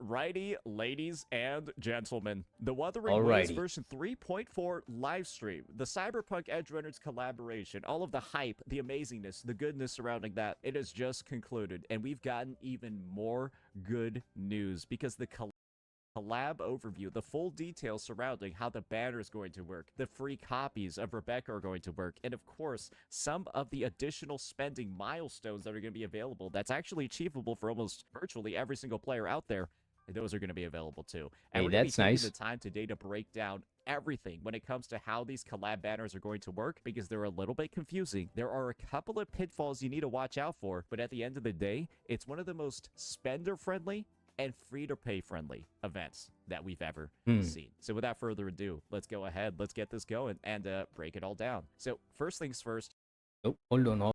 Alrighty, ladies and gentlemen. The Wuthering Waves version 3.4 live stream. The Cyberpunk Edge Runners collaboration. All of the hype, the amazingness, the goodness surrounding that. It has just concluded. And we've gotten even more good news because the collab overview, the full details surrounding how the banner is going to work, the free copies of Rebecca are going to work, and of course, some of the additional spending milestones that are going to be available that's actually achievable for almost virtually every single player out there. Those are going to be available too. And we're going to be taking the time today to break down everything when it comes to how these collab banners are going to work because they're a little bit confusing. There are a couple of pitfalls you need to watch out for, but at the end of the day, it's one of the most spender-friendly and free-to-pay friendly events that we've ever seen. So without further ado, let's go ahead, let's get this going and break it all down. So first things first. Oh, hold on.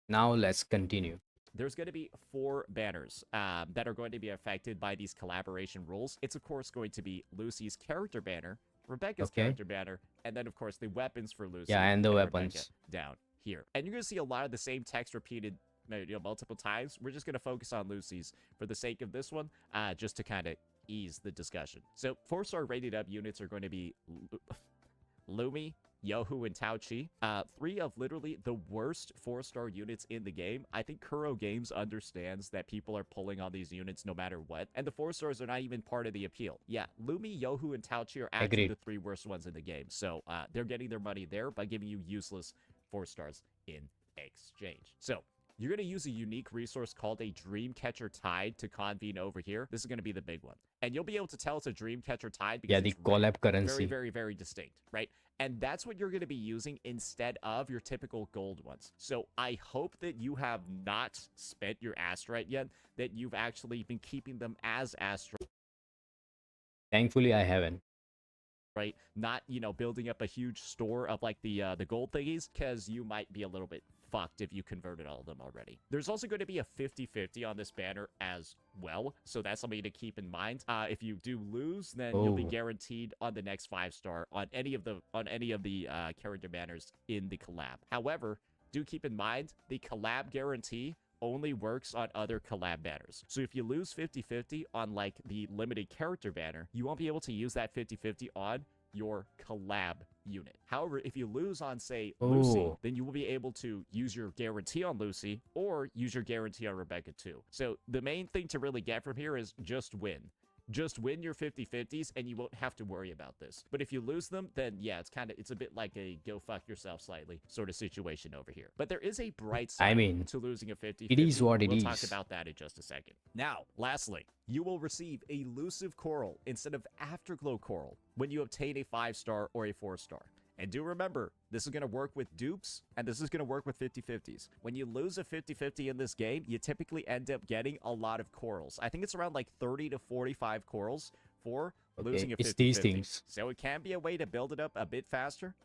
Now let's continue. There's going to be 4 banners that are going to be affected by these collaboration rules. It's of course going to be Lucy's character banner, Rebecca's character banner, and then of course the weapons for Lucy. Yeah, and the weapons Rebecca down here. And you're going to see a lot of the same text repeated multiple times. We're just going to focus on Lucy's for the sake of this one, just to kind of ease the discussion. So 4-star rated up units are going to be Lumi, Yohu, and Tao Chi. 3 of literally the worst 4-star units in the game. I think Kuro Games understands that people are pulling on these units no matter what, and the 4 stars are not even part of the appeal. Yeah, Lumi, Yohu, and Tao Chi are actually the 3 worst ones in the game, so they're getting their money there by giving you useless 4 stars in exchange. So you're going to use a unique resource called a Dreamcatcher Tide to convene over here. This is going to be the big one. And you'll be able to tell it's a Dreamcatcher Tide because the Collab currency. Very, very distinct, right? And that's what you're going to be using instead of your typical gold ones. So I hope that you have not spent your Astrite yet, that you've actually been keeping them as Astrite. Thankfully, I haven't. Right? Not, building up a huge store of like the gold thingies, because you might be a little bit fucked if you converted all of them already. There's also going to be a 50-50 on this banner as well, so that's something to keep in mind. If you do lose, then you'll be guaranteed on the next 5-star on any of the character banners in the collab. However, do keep in mind the collab guarantee only works on other collab banners. So if you lose 50-50 on like the limited character banner, you won't be able to use that 50-50 on your collab unit. However, if you lose on, say, Lucy, then you will be able to use your guarantee on Lucy or use your guarantee on Rebecca too. So the main thing to really get from here is just win. Just win your 50-50s and you won't have to worry about this. But if you lose them, then yeah, it's a bit like a go fuck yourself slightly sort of situation over here. But there is a bright side to losing a 50-50. It is what it is. We'll talk about that in just a second. Now, lastly, you will receive elusive coral instead of afterglow coral when you obtain a 5-star or a 4-star. And do remember, this is going to work with dupes, and this is going to work with 50-50s. When you lose a 50-50 in this game, you typically end up getting a lot of corals. I think it's around like 30 to 45 corals for losing a 50-50. It's these things. So it can be a way to build it up a bit faster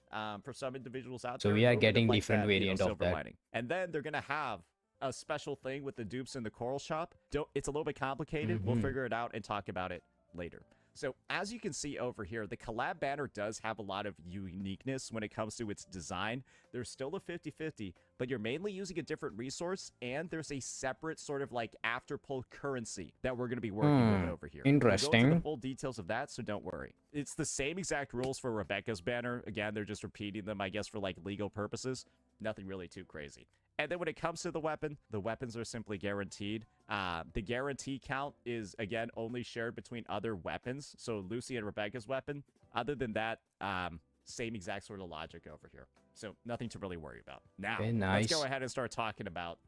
for some individuals out there. So we are getting different variant of that. Lining. And then they're going to have a special thing with the dupes in the coral shop. It's a little bit complicated. We'll figure it out and talk about it later. So as you can see over here, the collab banner does have a lot of uniqueness when it comes to its design. There's still a 50-50, but you're mainly using a different resource, and there's a separate sort of like after-pull currency that we're going to be working with over here. Interesting. We'll go into the full details of that, so don't worry. It's the same exact rules for Rebecca's banner. Again, they're just repeating them, I guess, for like legal purposes. Nothing really too crazy. And then when it comes to the weapons are simply guaranteed. The guarantee count is, again, only shared between other weapons. So Lucy and Rebecca's weapon. Other than that, same exact sort of logic over here. So nothing to really worry about. Now, let's go ahead and start talking about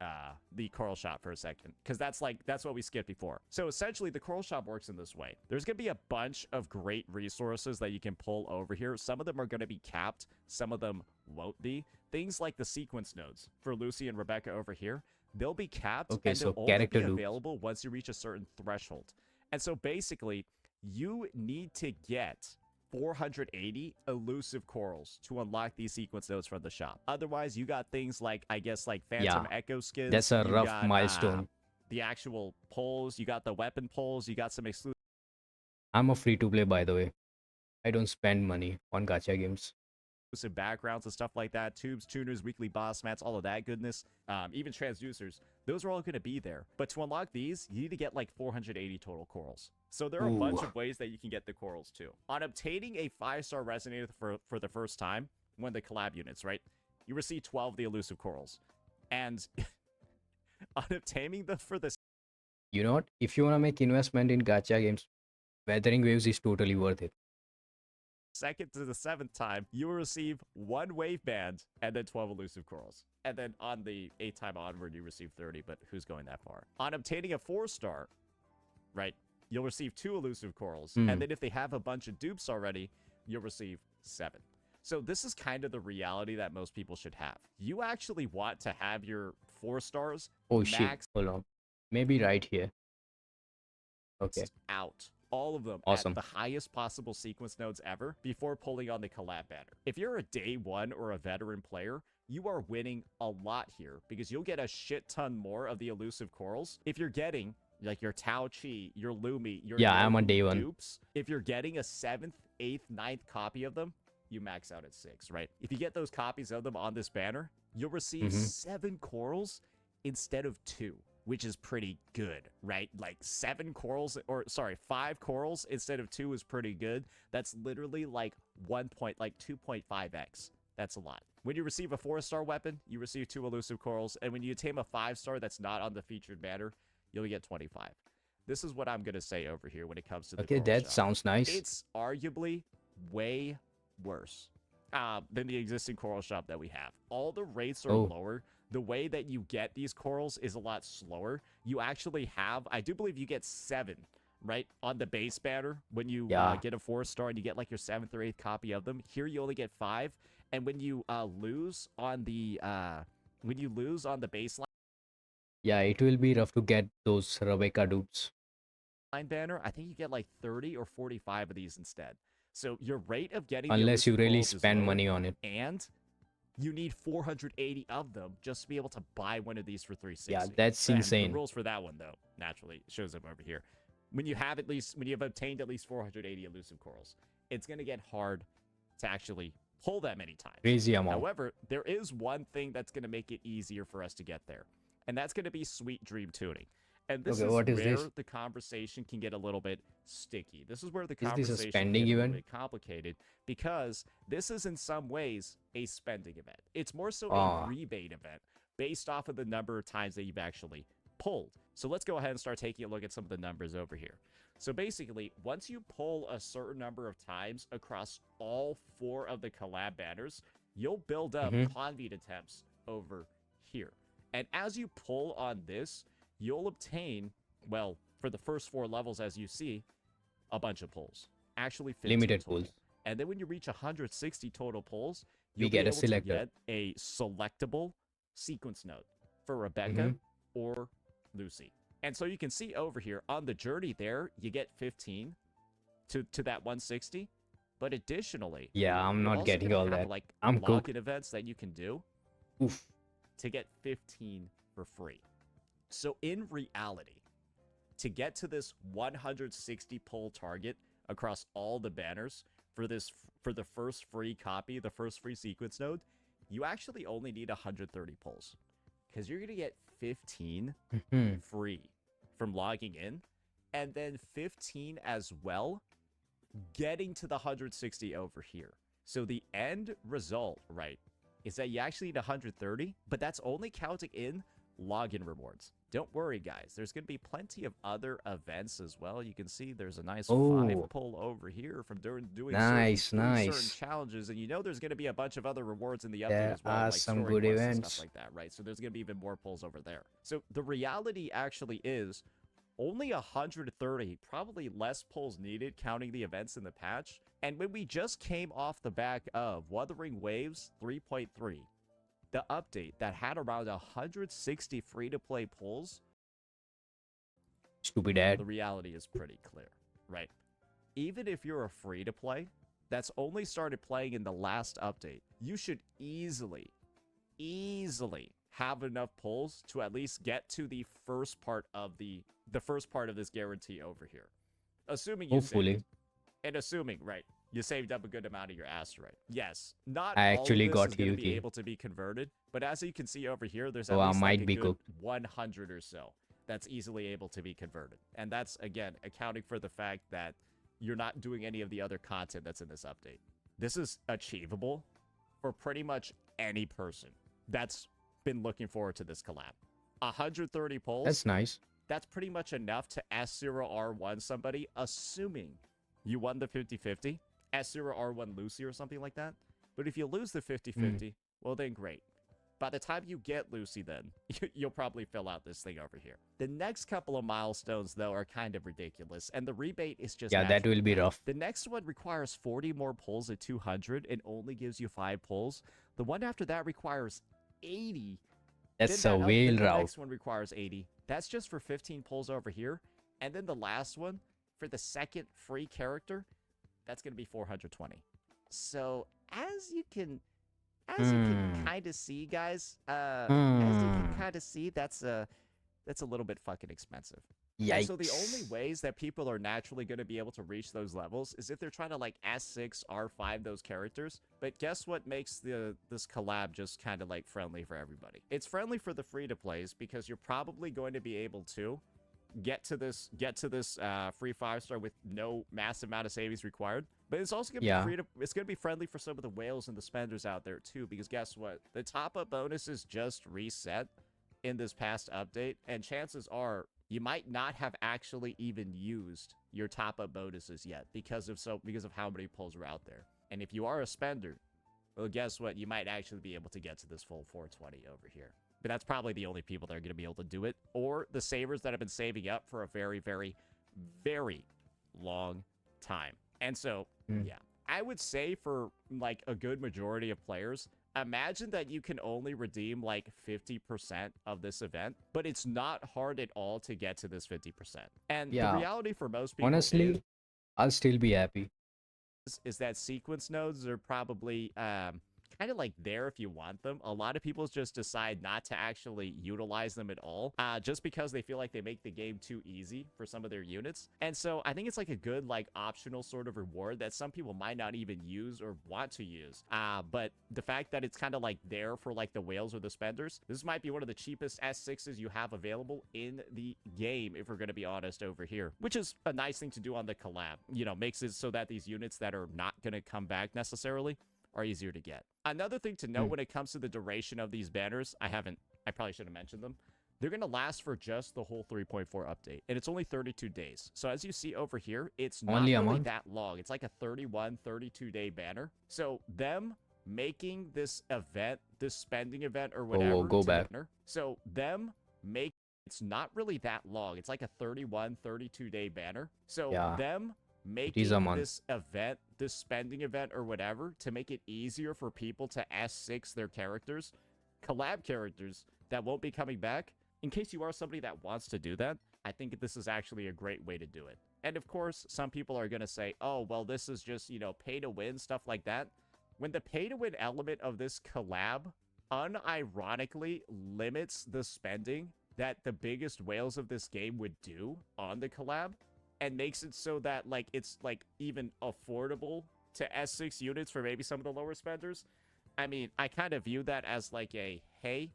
the coral shop for a second, because that's what we skipped before. So essentially, the coral shop works in this way. There's going to be a bunch of great resources that you can pull over here. Some of them are going to be capped. Some of them won't be. Things like the sequence nodes for Lucy and Rebecca over here, they'll be capped and they'll only be available once you reach a certain threshold. And so basically, you need to get 480 elusive corals to unlock these sequence nodes from the shop. Otherwise, you got things like, I guess, like Phantom Echo skins. That's a rough milestone. The actual pulls, you got the weapon pulls, you got some exclusive. I'm a free-to-play, by the way. I don't spend money on gacha games. backgrounds and stuff like that, tubes, tuners, weekly boss mats, all of that goodness, even transducers, those are all going to be there. But to unlock these, you need to get like 480 total corals. So there are a bunch of ways that you can get the corals too. On obtaining a 5-star resonator for the first time, one of the collab units, right, you receive 12 of the elusive corals. And on obtaining them for the You know what? If you want to make investment in gacha games, Weathering Waves is totally worth it. second to the 7th time, you will receive 1 wave band and then 12 elusive corals. And then on the 8th time onward, you receive 30, but who's going that far? On obtaining a 4-star, right, you'll receive 2 elusive corals. And then if they have a bunch of dupes already, you'll receive 7. So this is kind of the reality that most people should have. You actually want to have your 4 stars Shit. Hold on. Maybe right here. Okay. Out. All of them Awesome. at the highest possible sequence nodes ever before pulling on the collab banner. If you're a day 1 or a veteran player, you are winning a lot here because you'll get a shit ton more of the elusive corals. If you're getting like your Tao Chi, your Lumi, your I'm on day 1. dupes, if you're getting a 7th, 8th, 9th copy of them, you max out at 6, right? If you get those copies of them on this banner, you'll receive 7 corals instead of 2. Which is pretty good, right? Like 5 corals instead of 2 is pretty good. That's literally like 2.5x. That's a lot. When you receive a 4-star weapon, you receive 2 elusive corals, and when you attain a 5-star that's not on the featured banner, you'll get 25. This is what I'm gonna say over here when it comes to the Okay, that sounds nice. It's arguably way worse than the existing coral shop that we have. All the rates are lower. The way that you get these corals is a lot slower. You actually have, I do believe you get 7, right, on the base banner when you get a 4-star and you get like your 7th or 8th copy of them. Here you only get 5, and when you lose on the baseline, it will be rough to get those Rebecca dupes. Banner, I think you get like 30 or 45 of these instead. So your rate of getting unless you really spend money on it, and you need 480 of them just to be able to buy one of these for 360. Yeah, that's insane. The rules for that one, though, naturally shows up over here. When you've obtained at least 480 elusive corals, it's going to get hard to actually pull that many times. Crazy amount. However, there is one thing that's going to make it easier for us to get there, and that's going to be sweet dream tuning. And this is where the conversation can get a little bit sticky. This is where the conversation can get a little bit complicated because this is in some ways a spending event. It's more so a rebate event based off of the number of times that you've actually pulled. So let's go ahead and start taking a look at some of the numbers over here. So basically, once you pull a certain number of times across all 4 of the collab banners, you'll build up convite attempts over here. And as you pull on this, you'll obtain, well, for the first 4 levels, as you see, a bunch of pulls. Actually, 15 limited total. pulls. And then when you reach 160 total pulls, you'll get be a able to selector. get a selectable sequence node for Rebecca or Lucy. And so you can see over here, on the journey there, you get 15 to that 160. But additionally, I'm not getting all that. Like I'm cooked. login events that you can do to get 15 for free. So in reality, to get to this 160 pull target across all the banners for the first free copy, the first free sequence node, you actually only need 130 pulls because you're going to get 15 free from logging in, and then 15 as well getting to the 160 over here. So the end result, right, is that you actually need 130, but that's only counting in login rewards. Don't worry, guys. There's going to be plenty of other events as well. You can see there's a nice 5 pull over here from doing certain challenges, and you know there's going to be a bunch of other rewards in the update as well, like some story good quests events and stuff like that, right? So there's going to be even more pulls over there. So the reality actually is only 130, probably less pulls needed, counting the events in the patch. And when we just came off the back of Wuthering Waves 3.3, the update that had around 160 free-to-play pulls, stupid ad. The reality is pretty clear, right? Even if you're a free-to-play that's only started playing in the last update, you should easily have enough pulls to at least get to the first part of this guarantee over here. Assuming you hopefully. saved. And assuming, right, You saved up a good amount of your asteroid. Yes, not I all of actually this got is going to be Yuki. able to be converted, but as you can see over here, there's So at I least like might a be good cooked. 100 or so that's easily able to be converted. And that's, again, accounting for the fact that you're not doing any of the other content that's in this update. This is achievable for pretty much any person that's been looking forward to this collab. 130 polls. That's nice. That's pretty much enough to S0R1 somebody, assuming you won the 50-50, S0R1 Lucy or something like that. But if you lose the 50-50, well then great. By the time you get Lucy then, you'll probably fill out this thing over here. The next couple of milestones, though, are kind of ridiculous, and the rebate is just Yeah, that will be rough. The next one requires 40 more pulls at 200 and only gives you 5 pulls. The one after that requires 80. That's Then a whale the route. next one requires 80. That's just for 15 pulls over here. And then the last one, for the second free character, that's going to be 420. So, as you can kind of see, guys, as you can kind of see, that's a little bit fucking expensive. Yikes. And so the only ways that people are naturally going to be able to reach those levels is if they're trying to like S6, R5 those characters. But guess what makes this collab just kind of like friendly for everybody? It's friendly for the free-to-plays because you're probably going to be able to get to this free 5-star with no massive amount of savings required. But it's also going to be it's going to be friendly for some of the whales and the spenders out there too, because guess what? The top-up bonuses just reset in this past update, and chances are you might not have actually even used your top-up bonuses yet because of how many pulls are out there. And if you are a spender, well, guess what? You might actually be able to get to this full 420 over here. But that's probably the only people that are going to be able to do it, or the savers that have been saving up for a very, very, very long time. And so, yeah, I would say for like a good majority of players, imagine that you can only redeem like 50% of this event, but it's not hard at all to get to this 50%. And the reality for most people, honestly, I'll still be happy. Is that sequence nodes are probably kind of like there if you want them. A lot of people just decide not to actually utilize them at all, just because they feel like they make the game too easy for some of their units. And so I think it's like a good like optional sort of reward that some people might not even use or want to use. But the fact that it's kind of like there for like the whales or the spenders, this might be one of the cheapest S6s you have available in the game, if we're going to be honest over here, which is a nice thing to do on the collab. You know, makes it so that these units that are not going to come back necessarily are easier to get. Another thing to note when it comes to the duration of these banners, I probably should have mentioned them. They're going to last for just the whole 3.4 update, and it's only 32 days. So as you see over here, it's not really that long. It's like a 31, 32-day banner. So them making this event, this spending event or whatever, so them make it's not really that long. It's like a 31, 32-day banner. So them making this event, this spending event or whatever, to make it easier for people to S6 their characters, collab characters that won't be coming back. In case you are somebody that wants to do that, I think this is actually a great way to do it. And of course, some people are going to say, oh, well, this is just, you know, pay to win, stuff like that. When the pay to win element of this collab unironically limits the spending that the biggest whales of this game would do on the collab, and makes it so that like it's like even affordable to S6 units for maybe some of the lower spenders. I mean, I kind of view that as like a, hey,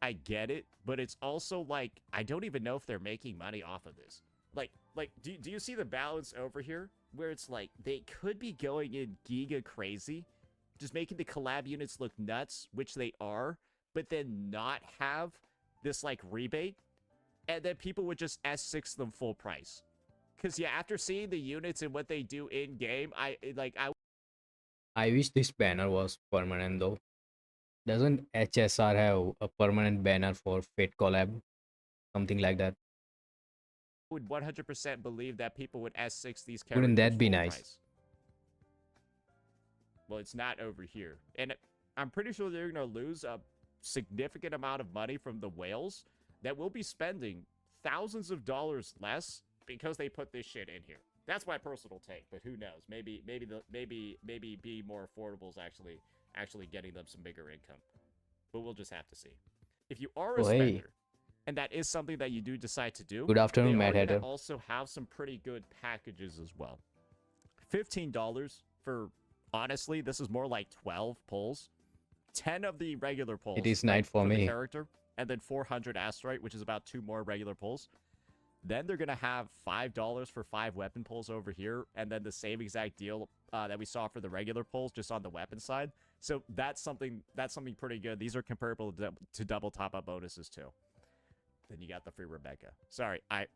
I get it, but it's also like, I don't even know if they're making money off of this. Like, do you see the balance over here where it's like they could be going in giga crazy, just making the collab units look nuts, which they are, but then not have this like rebate, and then people would just S6 them full price. Because, yeah, after seeing the units and what they do in-game, I wish this banner was permanent, though. Doesn't HSR have a permanent banner for Fate Collab? Something like that. would 100% believe that people would S6 these characters. Wouldn't that be nice? Price. Well, it's not over here. And I'm pretty sure they're going to lose a significant amount of money from the whales that will be spending thousands of dollars less because they put this shit in here. That's my personal take, but who knows? Maybe be more affordable is actually getting them some bigger income. But we'll just have to see. If you are a spender, and that is something that you do decide to do, good afternoon, they Mad are Hatter. also have some pretty good packages as well. $15 for, honestly, this is more like 12 pulls. 10 of the regular pulls. It is night for the me. character, and then 400 asteroid, which is about 2 more regular pulls. Then they're going to have $5 for 5 weapon pulls over here, and then the same exact deal that we saw for the regular pulls, just on the weapon side. So that's something pretty good. These are comparable to double top-up bonuses, too. Then you got the free Rebecca. Sorry, I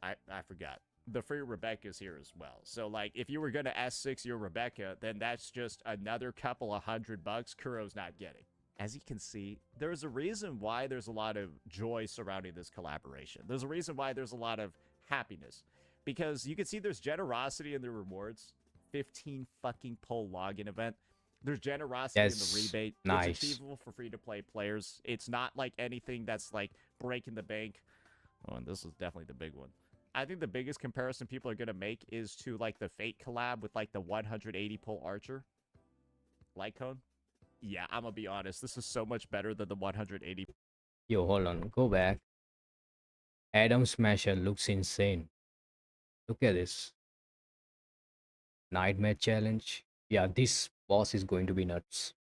forgot. The free Rebecca is here as well. So, like, if you were going to S6 your Rebecca, then that's just another couple of $100 Kuro's not getting. As you can see, there's a reason why there's a lot of joy surrounding this collaboration. There's a reason why there's a lot of happiness. Because you can see there's generosity in the rewards. 15 fucking pull login event. There's generosity in the rebate. Nice. It's achievable for free-to-play players. It's not like anything that's like breaking the bank. Oh, and this is definitely the big one. I think the biggest comparison people are going to make is to like the Fate collab with like the 180 pull Archer. Light cone? Yeah, I'm going to be honest. This is so much better than the 180. Yo, hold on. Go back. Adam Smasher looks insane. Look at this. Nightmare challenge. Yeah, this boss is going to be nuts.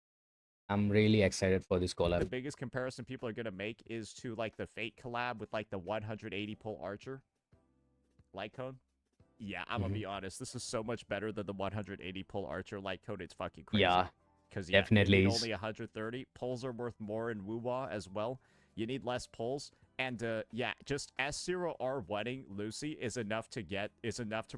I'm really excited for this The collab. biggest comparison people are going to make is to like the Fate collab with like the 180 pull Archer. Light cone? Yeah, I'm going to be honest. This is so much better than the 180 pull Archer light cone. It's fucking crazy. Yeah, because definitely you need is. only 130. Pulls are worth more in Wuwa as well. You need less pulls. And yeah, just S0R1ing Lucy is enough to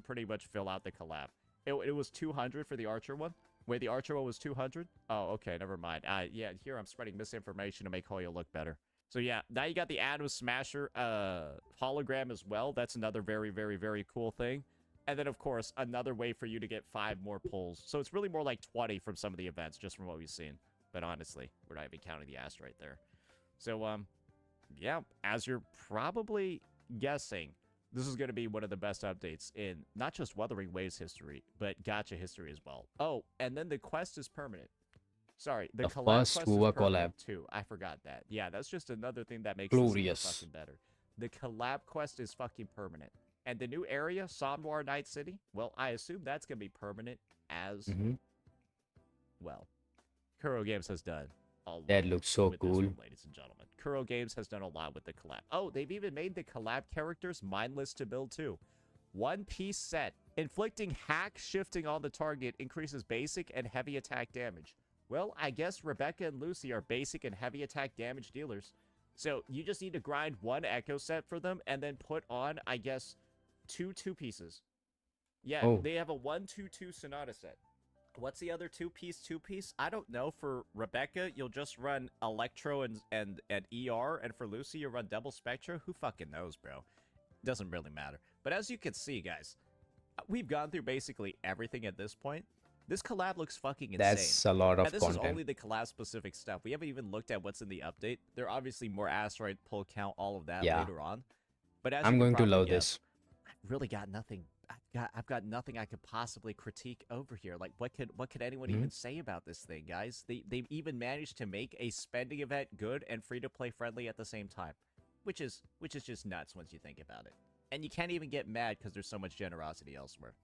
pretty much fill out the collab. It was 200 for the Archer one. Wait, the Archer one was 200? Oh, okay, never mind. Yeah, here I'm spreading misinformation to make Hoya look better. So yeah, now you got the Adam Smasher hologram as well. That's another very, very, very cool thing. And then, of course, another way for you to get 5 more pulls. So it's really more like 20 from some of the events, just from what we've seen. But honestly, we're not even counting the asteroid there. So, yeah, as you're probably guessing, this is going to be one of the best updates in not just Wuthering Waves history, but gacha history as well. Oh, and then the quest is permanent. Sorry, the collab first quest Wuwa is permanent collab. too. I forgot that. Yeah, that's just another thing that makes this Glorious. fucking better. The collab quest is fucking permanent. And the new area, Somnoir Night City, well, I assume that's going to be permanent as well. Kuro Games has done a lot. That looks so with cool. This one, ladies and gentlemen. Kuro Games has done a lot with the collab. Oh, they've even made the collab characters mindless to build too. One-piece set. Inflicting hack shifting on the target increases basic and heavy attack damage. Well, I guess Rebecca and Lucy are basic and heavy attack damage dealers. So you just need to grind one Echo set for them and then put on, I guess, two pieces. Yeah, they have a 1-2-2 Sonata set. What's the other two-piece? I don't know. For Rebecca, you'll just run Electro and ER, and for Lucy, you'll run Double Spectra. Who fucking knows, bro? Doesn't really matter. But as you can see, guys, we've gone through basically everything at this point. This collab looks fucking insane. That's a lot of and this content. is only the collab-specific stuff. We haven't even looked at what's in the update. There are obviously more asteroid pull count, all of that later on. But as I'm you going to love guess, this. I've really got nothing. I've got nothing I could possibly critique over here. Like, what could anyone even say about this thing, guys? They've even managed to make a spending event good and free-to-play friendly at the same time, which is just nuts once you think about it. And you can't even get mad because there's so much generosity elsewhere.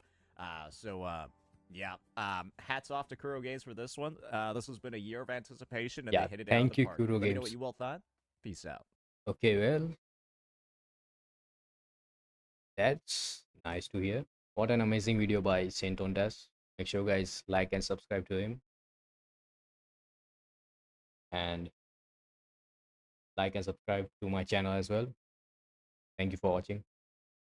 Yeah. Hats off to Kuro Games for this one. This has been a year of anticipation, and they hit it out of the park. Kuro Let me know Games. what you all thought. Peace out. Okay, well, that's nice to hear. What an amazing video by Saintontas. Make sure you guys like and subscribe to him. And like and subscribe to my channel as well. Thank you for watching.